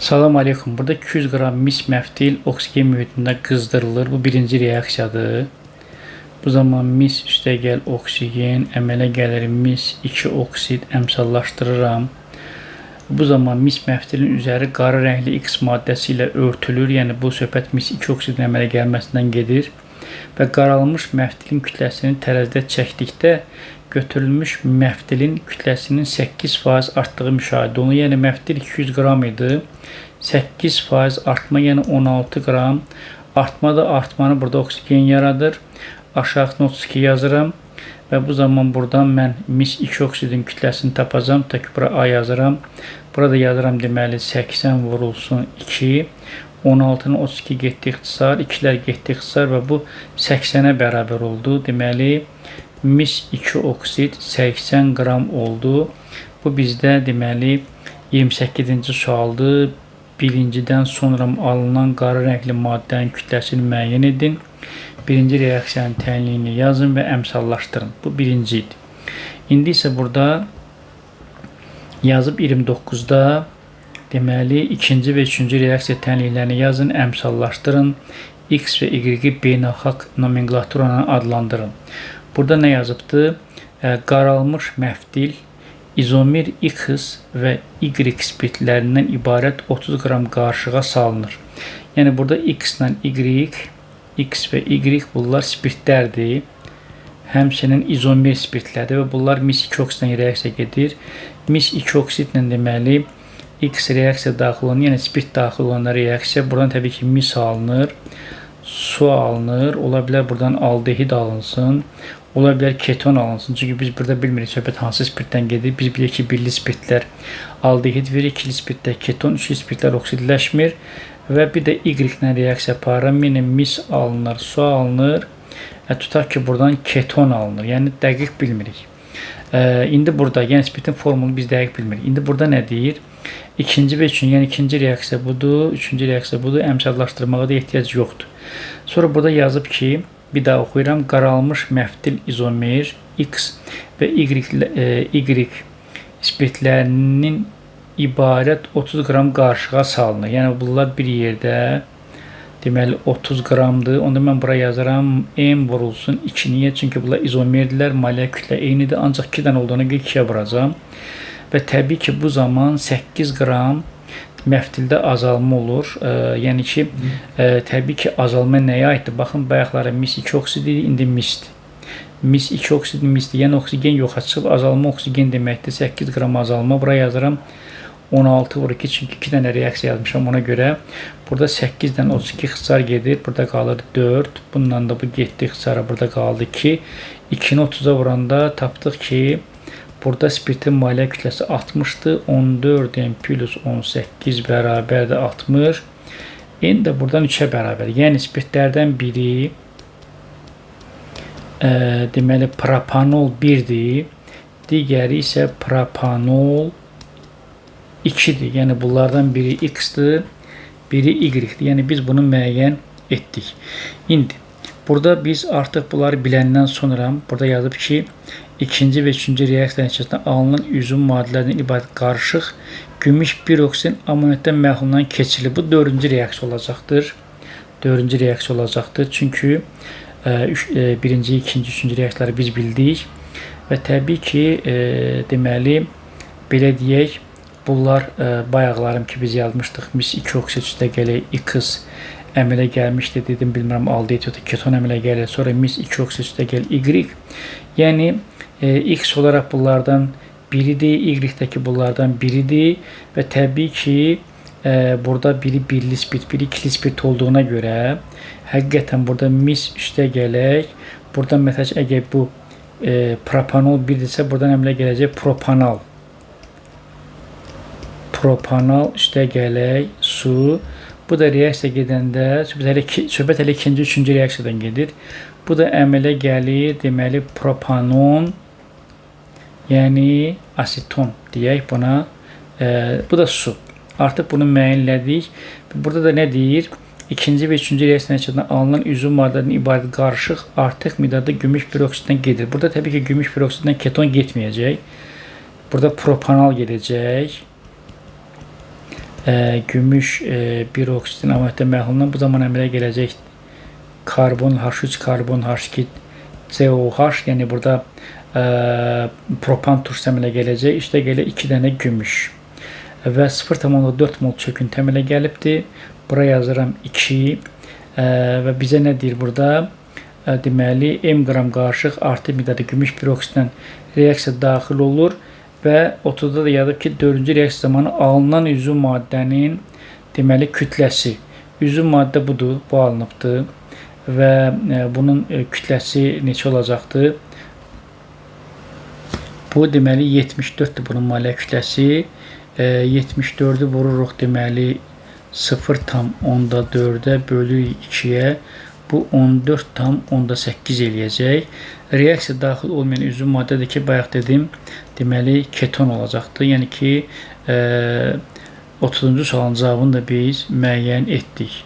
Salam aleykum. Burada 200 qram mis məftil oksigen mühitində qızdırılır. Bu birinci reaksiyadır. Bu zaman mis üstəgəl oksigen əmələ gəlir mis 2 oksid əmsallaşdırıram. Bu zaman mis məftilin üzəri qara rəngli X maddəsi ilə örtülür. Yəni bu söhbət mis 2 oksidin əmələ gəlməsindən gedir. Və qaralmış məftilin kütləsini tərəzidə çəkdikdə götürülmüş məftilin kütləsinin 8% artdığı müşahidə olunur. Yəni məftil 200 qram idi. 8% artma, yəni 16 qram. Artma da artmanı burada oksigen yaradır. Aşağısına 32 yazıram. Və bu zaman buradan mən mis 2 oksidin kütləsini tapacam. Tək bura A yazıram. Burada yazıram deməli 80 vurulsun 2. 16'nın 32 getdi ixtisar, 2'lər getdi ixtisar və bu 80'ə bərabər oldu. Deməli mis 2 oksid 80 qram oldu. Bu bizdə deməli 28-ci sualdır. Birincidən sonra alınan qara rəngli maddənin kütləsini müəyyən edin. Birinci reaksiyanın tənliyini yazın və əmsallaşdırın. Bu birinci idi. İndi isə burada yazıb 29'da deməli ikinci və üçüncü reaksiya tənliklərini yazın, əmsallaşdırın. X və Y-i beynəlxalq nomenklaturanı adlandırın. Burada nə yazıbdır? Qaralmış məftil izomer X və Y spirtlərindən ibarət 30 qram qarışığa salınır. Yəni burada X ilə Y, X və Y bunlar spirtlərdir. Həmçinin izomer spirtlərdir və bunlar mis 2 oksidlə reaksiya gedir. Mis 2 oksidlə deməli X reaksiya daxil olan, yəni spirt daxil olan reaksiya. Buradan təbii ki mis alınır, su alınır. Ola bilər buradan aldehid alınsın. Ola bilər keton alınsın. Çünki biz burada bilmirik söhbət hansı spirtdən gedir. Biz bilirik ki birli spirtlər aldehid verir, ikili spirtlər keton, üçlü spirtlər oksidləşmir. Və bir də Y ilə reaksiya aparıram. Yenə mis alınır, su alınır. Tutaq ki buradan keton alınır. Yəni dəqiq bilmirik. İndi burada, yəni spirtin formulunu biz dəqiq bilmirik. İndi burada nə deyir? İkinci və üçüncü, yəni ikinci reaksiya budur, üçüncü reaksiya budur. Əmsallaşdırmağa da ehtiyac yoxdur. Sonra burada yazıb ki, bir daha oxuyuram. Qaralmış məftil izomer X və Y spirtlərinin ibarət 30 qram qarışığa salınır. Yəni bunlar bir yerdə deməli 30 qramdır. Onda mən buraya yazaram M vurulsun 2. Niyə? Çünki bunlar izomerdirlər. Maliyyə kütlə eynidir. Ancaq 2 dənə olduğuna görə 2'yə vuracam. Və təbii ki bu zaman 8 qram məftildə azalma olur. Yəni ki təbii ki azalma nəyə aiddir? Baxın bayaqlara mis 2 oksid idi, indi misdir. Mis 2 oksid misdir. Yəni oksigen yoxa çıxıb azalma oksigen deməkdir. 8 qram azalma. Buraya yazıram 16 vur 2, çünki 2 dənə reaksiya yazmışam ona görə. Burada 8-dən 32 ixtisar gedir. Burada qalır 4. Bundan da bu getdi ixtisara. Burada qaldı 2. 2'ni 30'a vuranda tapdıq ki burada spirtin maliyyə kütləsi 60'dır. 14 plus 18 bərabərdir 60. İndi də buradan 3'ə bərabər. Yəni spirtlərdən biri deməli propanol 1'dir. Digəri isə propanol 2'dir. Yəni bunlardan biri X-dir, biri Y-dir. Yəni biz bunu müəyyən etdik. İndi burada biz artıq bunları biləndən sonra burada yazıb ki ikinci və üçüncü reaksiya nəticəsində alınan üzüm maddələrindən ibarət qarışıq gümüş 1 oksidin amoniakdan məhlulundan keçilir. Bu dördüncü reaksiya olacaqdır. Dördüncü reaksiya olacaqdır. Çünki birinci, ikinci, üçüncü reaksiyaları biz bildik. Və təbii ki deməli belə deyək, bunlar bayaqlarım ki biz yazmışdıq. Mis 2 oksid üstə gələk X əmələ gəlmişdi dedim, bilmirəm aldehid yoxsa keton əmələ gəlir. Sonra mis 2 oksid üstə gəl Y. Yəni X olaraq bunlardan biridir, Y-dəki bunlardan biridir və təbii ki burada biri birli spirt, biri ikili spirt olduğuna görə həqiqətən burada mis üstə gələk. Buradan məsələn əgər bu propanol 1-dirsə buradan əmələ gələcək propanal. Propanal üstə gələk su. Bu da reaksiya gedəndə söhbət hələ ikinci, üçüncü reaksiyadan gedir. Bu da əmələ gəlir deməli propanon, yəni aseton deyək buna. Bu da su. Artıq bunu müəyyənlədik. Burada da nə deyir? İkinci və üçüncü reaksiya nəticəsində alınan üzüm maddələrinin ibarət qarışıq artıq miqdarda gümüş 1 oksiddən gedir. Burada təbii ki gümüş 1 oksiddən keton getməyəcək. Burada propanal gedəcək. gümüş bir oksidin amoniakda məhlulundan bu zaman əmələ gələcək karbon H3 karbon H2 COH, yəni burada propan turşusu əmələ gələcək. Üstə gələ 2 dənə gümüş və 0,4 mol çöküntü əmələ gəlibdir. Bura yazıram 2 və bizə nə deyir burada? Deməli, m qram qarışıq artı miqdarda gümüş peroksidlə reaksiya daxil olur və 30-da da yazıb ki, 4-cü reaksiya zamanı alınan üzüm maddənin deməli kütləsi. Üzüm maddə budur, bu alınıbdır və bunun kütləsi neçə olacaqdır? Bu deməli 74-dür bunun maliyyə kütləsi. 74-ü vururuq deməli 0,4-ə bölürük 2-yə. Bu 14,8 eləyəcək. Reaksiya daxil olmayan üzüm maddədir ki, bayaq dedim, deməli keton olacaqdır. Yəni ki, 30-cu sualın cavabını da biz müəyyən etdik.